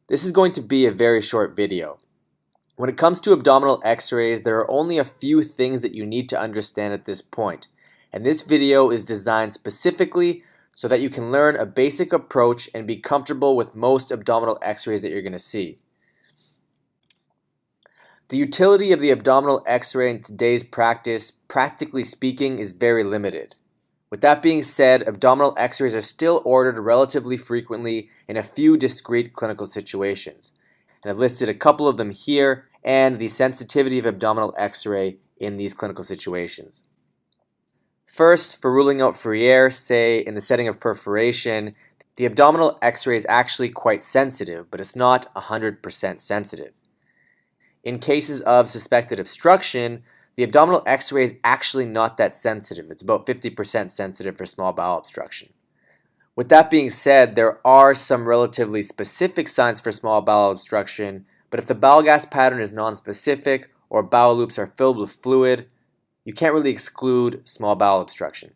This is going to be a very short video. When it comes to abdominal x-rays, there are only a few things that you need to understand at this point. And this video is designed specifically so that you can learn a basic approach and be comfortable with most abdominal x-rays that you're going to see. The utility of the abdominal x-ray in today's practice, practically speaking, is very limited. With that being said, abdominal x-rays are still ordered relatively frequently in a few discrete clinical situations. And I've listed a couple of them here and the sensitivity of abdominal x-ray in these clinical situations. First, for ruling out free air, say in the setting of perforation, the abdominal x-ray is actually quite sensitive, but it's not 100% sensitive. In cases of suspected obstruction, the abdominal x-ray is actually not that sensitive. It's about 50% sensitive for small bowel obstruction. With that being said, there are some relatively specific signs for small bowel obstruction, but if the bowel gas pattern is nonspecific or bowel loops are filled with fluid, you can't really exclude small bowel obstruction.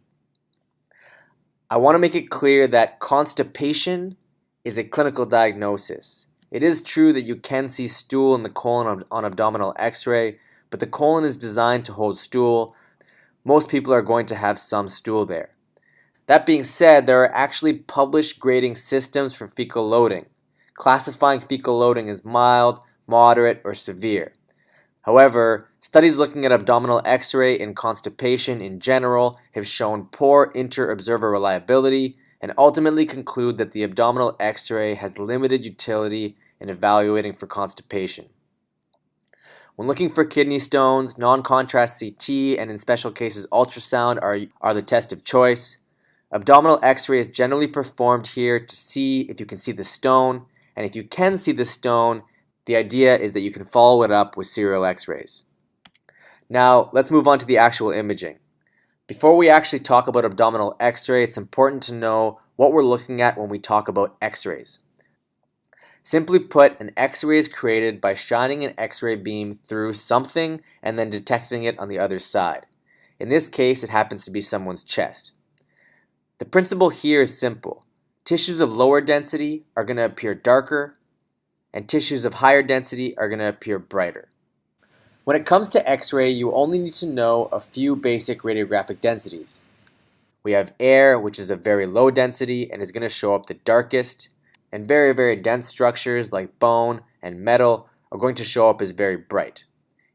I want to make it clear that constipation is a clinical diagnosis. It is true that you can see stool in the colon on abdominal x-ray, but the colon is designed to hold stool. Most people are going to have some stool there. That being said, there are actually published grading systems for fecal loading, classifying fecal loading as mild, moderate, or severe. However, studies looking at abdominal x-ray in constipation in general have shown poor inter-observer reliability and ultimately conclude that the abdominal x-ray has limited utility in evaluating for constipation. When looking for kidney stones, non-contrast CT and in special cases ultrasound are the test of choice. Abdominal x-ray is generally performed here to see if you can see the stone, and if you can see the stone, the idea is that you can follow it up with serial x-rays. Now, let's move on to the actual imaging. Before we actually talk about abdominal x-ray, it's important to know what we're looking at when we talk about x-rays. Simply put, an x-ray is created by shining an x-ray beam through something and then detecting it on the other side. In this case, it happens to be someone's chest. The principle here is simple. Tissues of lower density are going to appear darker, and tissues of higher density are going to appear brighter. When it comes to x-ray, you only need to know a few basic radiographic densities. We have air, which is a very low density and is going to show up the darkest, and very, very dense structures like bone and metal are going to show up as very bright.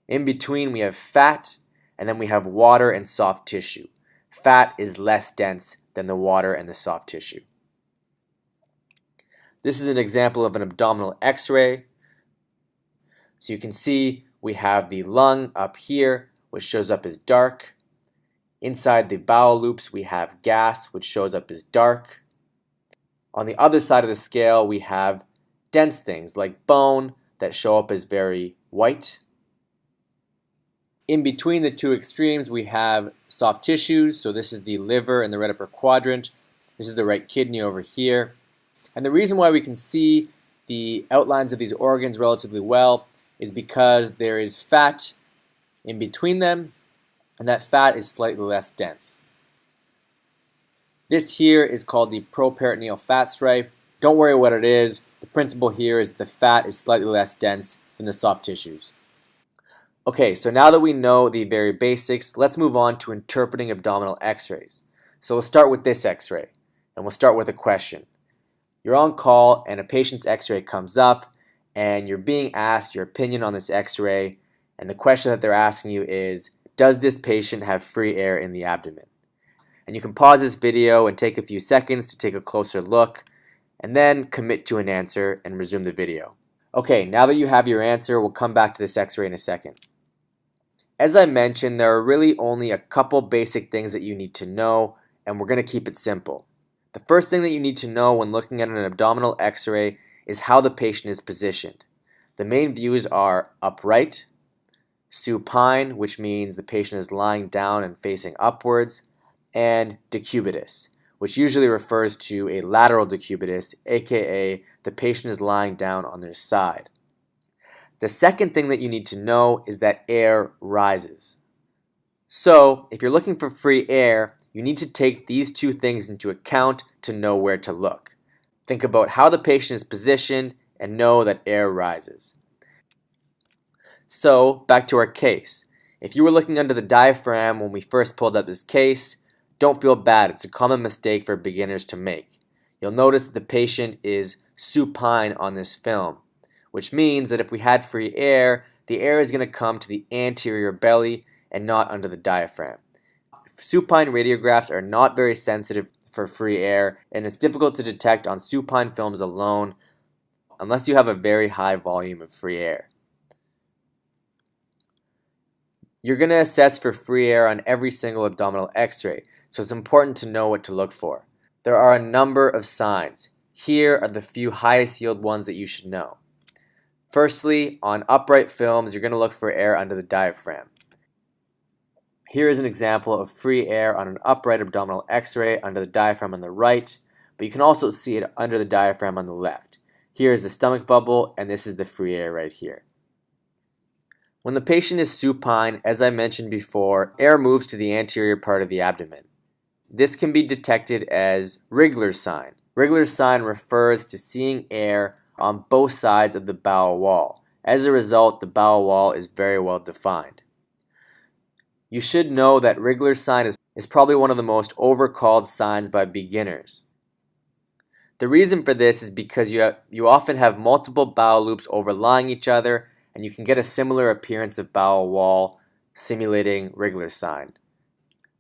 In between, we have fat, and then we have water and soft tissue. Fat is less dense than the water and the soft tissue. This is an example of an abdominal x-ray. So you can see we have the lung up here, which shows up as dark. Inside the bowel loops, we have gas, which shows up as dark. On the other side of the scale, we have dense things like bone that show up as very white. In between the two extremes, we have soft tissues. So this is the liver in the red upper quadrant. This is the right kidney over here. And the reason why we can see the outlines of these organs relatively well is because there is fat in between them, and that fat is slightly less dense. This here is called the properitoneal fat stripe. Don't worry what it is. The principle here is that the fat is slightly less dense than the soft tissues. Okay, so now that we know the very basics, let's move on to interpreting abdominal x-rays. So we'll start with this x-ray, and we'll start with a question. You're on call and a patient's x-ray comes up and you're being asked your opinion on this x-ray, and the question that they're asking you is, does this patient have free air in the abdomen? And you can pause this video and take a few seconds to take a closer look and then commit to an answer and resume the video. Okay, now that you have your answer, we'll come back to this x-ray in a second. As I mentioned, there are really only a couple basic things that you need to know, and we're going to keep it supple. The first thing that you need to know when looking at an abdominal x-ray is how the patient is positioned. The main views are upright, supine, which means the patient is lying down and facing upwards, and decubitus, which usually refers to a lateral decubitus, aka the patient is lying down on their side. The second thing that you need to know is that air rises. So, if you're looking for free air, you need to take these two things into account to know where to look. Think about how the patient is positioned and know that air rises. So, back to our case. If you were looking under the diaphragm when we first pulled up this case, don't feel bad. It's a common mistake for beginners to make. You'll notice that the patient is supine on this film, which means that if we had free air, the air is going to come to the anterior belly and not under the diaphragm. Supine radiographs are not very sensitive for free air, and it's difficult to detect on supine films alone unless you have a very high volume of free air. You're going to assess for free air on every single abdominal x-ray, so it's important to know what to look for. There are a number of signs. Here are the few highest yield ones that you should know. Firstly, on upright films, you're going to look for air under the diaphragm. Here is an example of free air on an upright abdominal x-ray under the diaphragm on the right, but you can also see it under the diaphragm on the left. Here is the stomach bubble, and this is the free air right here. When the patient is supine, as I mentioned before, air moves to the anterior part of the abdomen. This can be detected as Wriggler's sign. Wriggler's sign refers to seeing air on both sides of the bowel wall. As a result, the bowel wall is very well defined. You should know that Wriggler's sign is probably one of the most overcalled signs by beginners. The reason for this is because you often have multiple bowel loops overlying each other, and you can get a similar appearance of bowel wall simulating Wriggler's sign.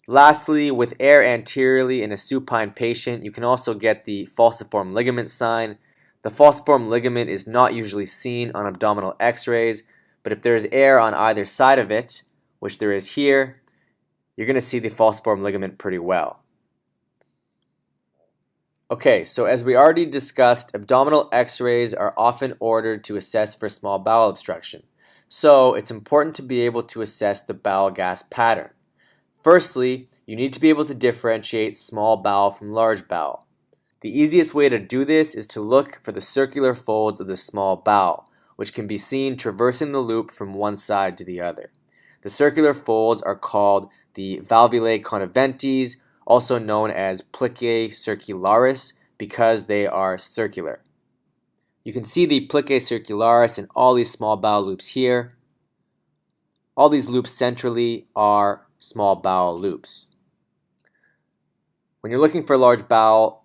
Lastly, with air anteriorly in a supine patient, you can also get the falciform ligament sign. The falciform ligament is not usually seen on abdominal x-rays, but if there is air on either side of it, which there is here, you're going to see the falciform ligament pretty well. Okay, so as we already discussed, abdominal x-rays are often ordered to assess for small bowel obstruction. So it's important to be able to assess the bowel gas pattern. Firstly, you need to be able to differentiate small bowel from large bowel. The easiest way to do this is to look for the circular folds of the small bowel, which can be seen traversing the loop from one side to the other. The circular folds are called the valvulae coniventes, also known as plicae circularis, because they are circular. You can see the plicae circularis in all these small bowel loops here. All these loops centrally are small bowel loops. When you're looking for large bowel,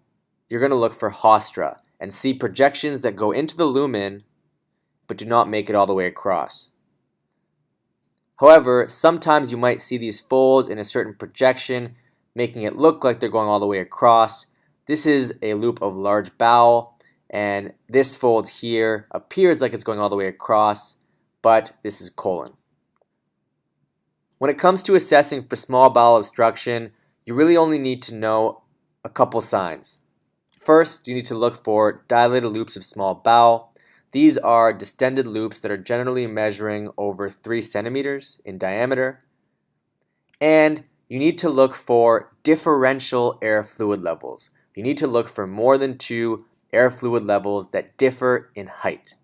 you're going to look for haustra and see projections that go into the lumen but do not make it all the way across. However, sometimes you might see these folds in a certain projection, making it look like they're going all the way across. This is a loop of large bowel, and this fold here appears like it's going all the way across, but this is colon. When it comes to assessing for small bowel obstruction, you really only need to know a couple signs. First, you need to look for dilated loops of small bowel. These are distended loops that are generally measuring over 3 centimeters in diameter. And you need to look for differential air fluid levels. You need to look for more than 2 air fluid levels that differ in height.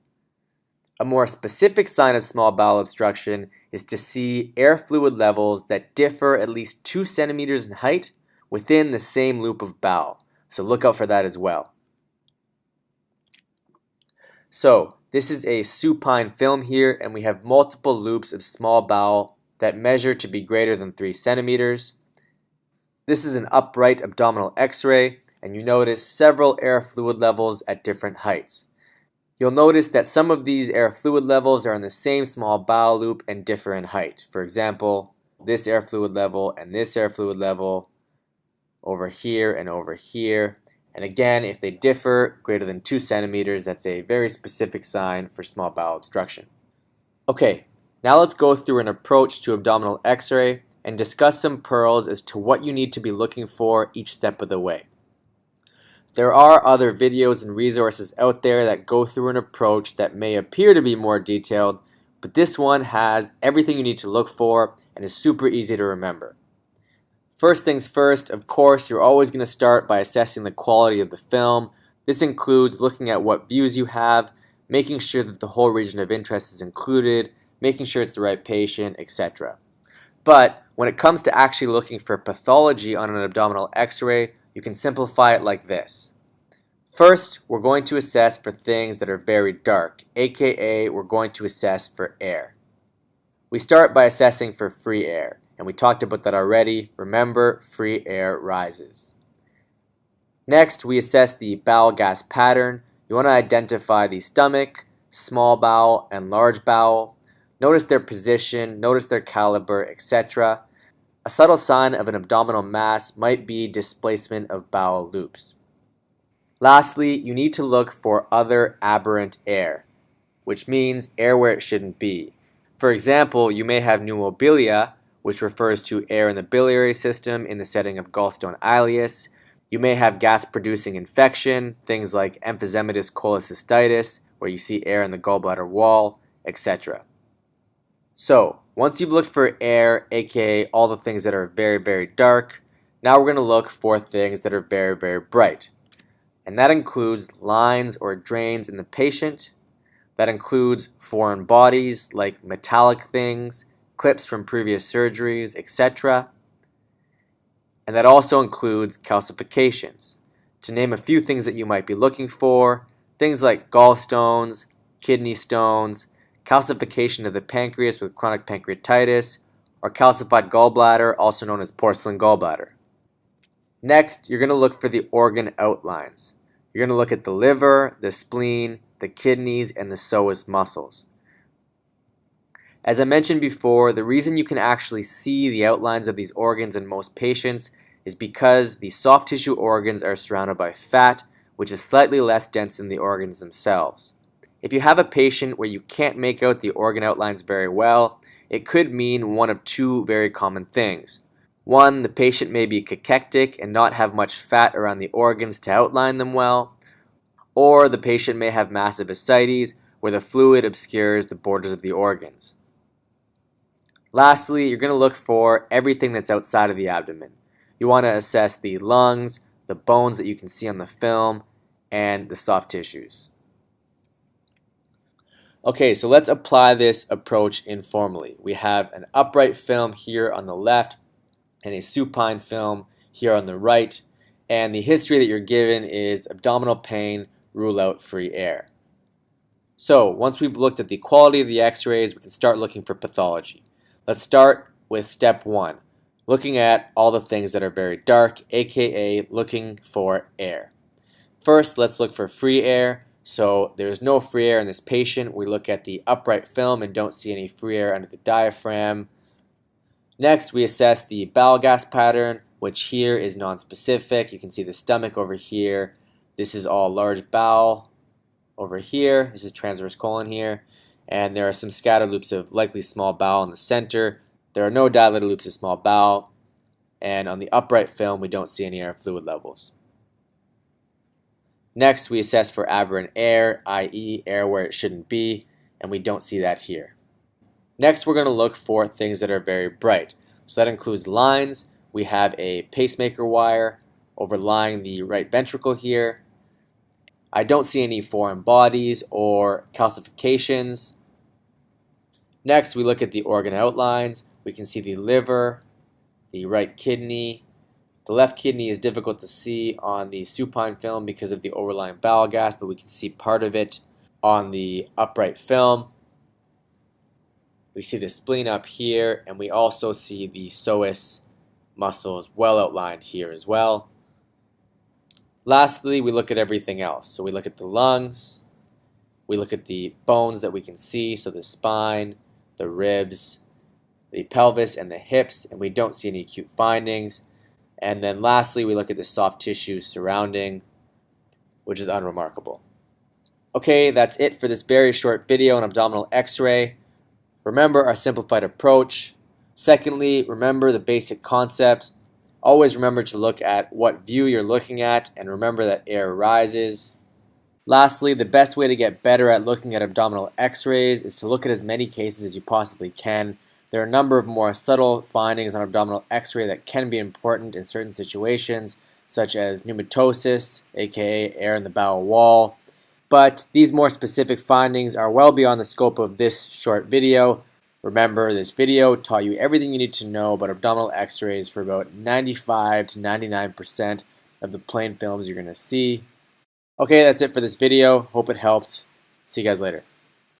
A more specific sign of small bowel obstruction is to see air fluid levels that differ at least 2 centimeters in height within the same loop of bowel. So look out for that as well. So this is a supine film here, and we have multiple loops of small bowel that measure to be greater than 3 centimeters. This is an upright abdominal x-ray, and you notice several air fluid levels at different heights. You'll notice that some of these air fluid levels are in the same small bowel loop and differ in height. For example, this air fluid level and this air fluid level over here and over here. And again, if they differ greater than 2 centimeters, that's a very specific sign for small bowel obstruction. Okay, now let's go through an approach to abdominal x-ray and discuss some pearls as to what you need to be looking for each step of the way. There are other videos and resources out there that go through an approach that may appear to be more detailed, but this one has everything you need to look for and is super easy to remember. First things first, of course, you're always going to start by assessing the quality of the film. This includes looking at what views you have, making sure that the whole region of interest is included, making sure it's the right patient, etc. But when it comes to actually looking for pathology on an abdominal x-ray, you can simplify it like this. First, we're going to assess for things that are very dark, aka we're going to assess for air. We start by assessing for free air, and we talked about that already. Remember, free air rises. Next, we assess the bowel gas pattern. You want to identify the stomach, small bowel, and large bowel. Notice their position, notice their caliber, etc. A subtle sign of an abdominal mass might be displacement of bowel loops. Lastly, you need to look for other aberrant air, which means air where it shouldn't be. For example, you may have pneumobilia, which refers to air in the biliary system in the setting of gallstone ileus. You may have gas-producing infection, things like emphysematous cholecystitis, where you see air in the gallbladder wall, etc. So, once you've looked for air, aka all the things that are very, very dark, now we're going to look for things that are very, very bright. And that includes lines or drains in the patient. That includes foreign bodies like metallic things, clips from previous surgeries, etc. And that also includes calcifications. To name a few things that you might be looking for, things like gallstones, kidney stones, calcification of the pancreas with chronic pancreatitis, or calcified gallbladder, also known as porcelain gallbladder. Next, you're going to look for the organ outlines. You're going to look at the liver, the spleen, the kidneys, and the psoas muscles. As I mentioned before, the reason you can actually see the outlines of these organs in most patients is because the soft tissue organs are surrounded by fat, which is slightly less dense than the organs themselves. If you have a patient where you can't make out the organ outlines very well, it could mean one of two very common things. One, the patient may be cachectic and not have much fat around the organs to outline them well, or the patient may have massive ascites where the fluid obscures the borders of the organs. Lastly, you're going to look for everything that's outside of the abdomen. You want to assess the lungs, the bones that you can see on the film, and the soft tissues. Okay, so let's apply this approach informally. We have an upright film here on the left and a supine film here on the right, and the history that you're given is abdominal pain, rule out free air. So once we've looked at the quality of the x-rays, we can start looking for pathology. Let's start with step 1, looking at all the things that are very dark, aka looking for air. First, let's look for free air. So there's no free air in this patient. We look at the upright film and don't see any free air under the diaphragm. Next, we assess the bowel gas pattern, which here is nonspecific. You can see the stomach over here. This is all large bowel over here. This is transverse colon here. And there are some scattered loops of likely small bowel in the center. There are no dilated loops of small bowel. And on the upright film, we don't see any air fluid levels. Next, we assess for aberrant air, i.e. air where it shouldn't be, and we don't see that here. Next, we're going to look for things that are very bright. So that includes lines. We have a pacemaker wire overlying the right ventricle here. I don't see any foreign bodies or calcifications. Next, we look at the organ outlines. We can see the liver, the right kidney. The left kidney is difficult to see on the supine film because of the overlying bowel gas, but we can see part of it on the upright film. We see the spleen up here, and we also see the psoas muscles well outlined here as well. Lastly, we look at everything else. So we look at the lungs, we look at the bones that we can see, so the spine, the ribs, the pelvis, and the hips, and we don't see any acute findings. And then lastly, we look at the soft tissue surrounding, which is unremarkable. Okay, that's it for this very short video on abdominal x-ray. Remember our simplified approach. Secondly, remember the basic concepts. Always remember to look at what view you're looking at, and remember that air rises. Lastly, the best way to get better at looking at abdominal x-rays is to look at as many cases as you possibly can. There are a number of more subtle findings on abdominal x-ray that can be important in certain situations, such as pneumatosis, aka air in the bowel wall. But these more specific findings are well beyond the scope of this short video. Remember, this video taught you everything you need to know about abdominal x-rays for about 95 to 99% of the plain films you're going to see. Okay, that's it for this video. Hope it helped. See you guys later.